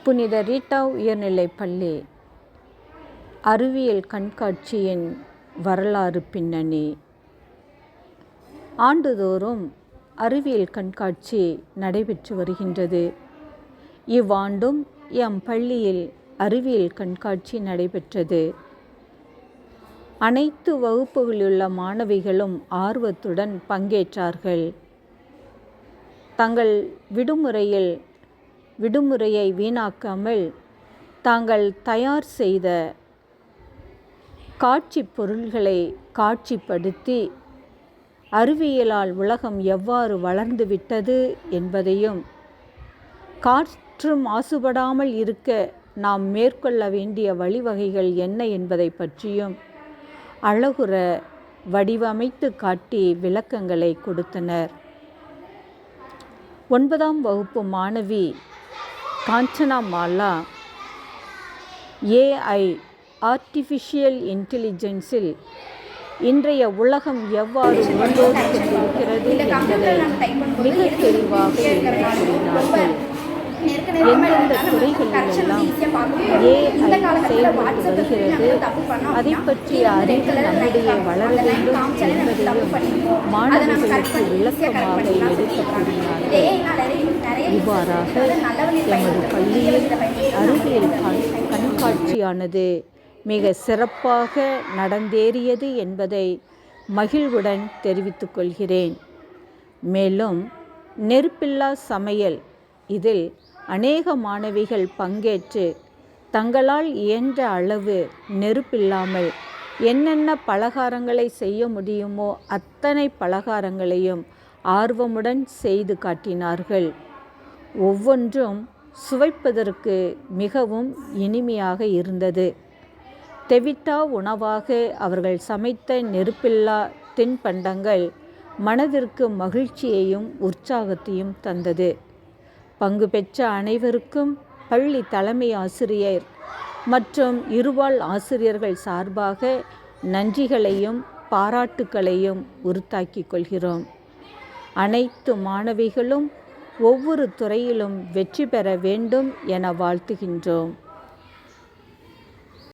புனித ரீட்டா உயர்நிலைப் பள்ளி அறிவியல் கண்காட்சியின் வரலாறு பின்னணி. ஆண்டுதோறும் அறிவியல் கண்காட்சி நடைபெற்று வருகின்றது. இவ்வாண்டும் எம் பள்ளியில் அறிவியல் கண்காட்சி நடைபெற்றது. அனைத்து வகுப்புகளிலுள்ள மாணவிகளும் ஆர்வத்துடன் பங்கேற்றார்கள். தங்கள் விடுமுறையை வீணாக்காமல் தாங்கள் தயார் செய்த காட்சி பொருள்களை காட்சிப்படுத்தி அறிவியலால் உலகம் எவ்வாறு வளர்ந்துவிட்டது என்பதையும், காற்று மாசுபடாமல் இருக்க நாம் மேற்கொள்ள வேண்டிய வழிவகைகள் என்ன என்பதை பற்றியும் அழகுற வடிவமைத்து காட்டி விளக்கங்களை கொடுத்தனர். 9ஆம் வகுப்பு மாணவி காஞ்சனா மாலா AI ஆர்டிஃபிஷியல் இன்டெலிஜென்ஸில் இன்றைய உலகம் எவ்வாறு உருண்டோடி கொண்டிருக்கிறது என்பதை மிக தெளிவாக எடுத்துக் கூறினார்கள். எந்தெந்த துறைகளிலெல்லாம் AI செயல்பட்டு வருகிறது, அதை பற்றிய அறிவு நம்மிடையே வளர வேண்டும் என்பதையும் மாணவர்களுக்கு விளக்கமாக எடுத்துக் கூறினார்கள். இவ்வாறாக எமது பள்ளியில் அறிவியல் கண்காட்சியானது மிக சிறப்பாக நடந்தேறியது என்பதை மகிழ்வுடன் தெரிவித்துக் கொள்கிறேன். மேலும் நெருப்பில்லா சமையல் இதில் அநேக மாணவிகள் பங்கேற்று தங்களால் இயன்ற அளவு நெருப்பில்லாமல் என்னென்ன பலகாரங்களை செய்ய முடியுமோ அத்தனை பலகாரங்களையும் ஆர்வமுடன் செய்து காட்டினார்கள். ஒவ்வொன்றும் சுவைப்பதற்கு மிகவும் இனிமையாக இருந்தது. தெவிட்டா உணவாக அவர்கள் சமைத்த நெருப்பில்லா தின்பண்டங்கள் மனதிற்கு மகிழ்ச்சியையும் உற்சாகத்தையும் தந்தது. பங்கு பெற்ற அனைவருக்கும் பள்ளி தலைமை ஆசிரியர் மற்றும் இருபால் ஆசிரியர்கள் சார்பாக நன்றிகளையும் பாராட்டுக்களையும் உரித்தாக்கிக் கொள்கிறோம். அனைத்து மாணவிகளும் ஒவ்வொரு துறையிலும் வெற்றி பெற வேண்டும் என வாழ்த்துகின்றோம்.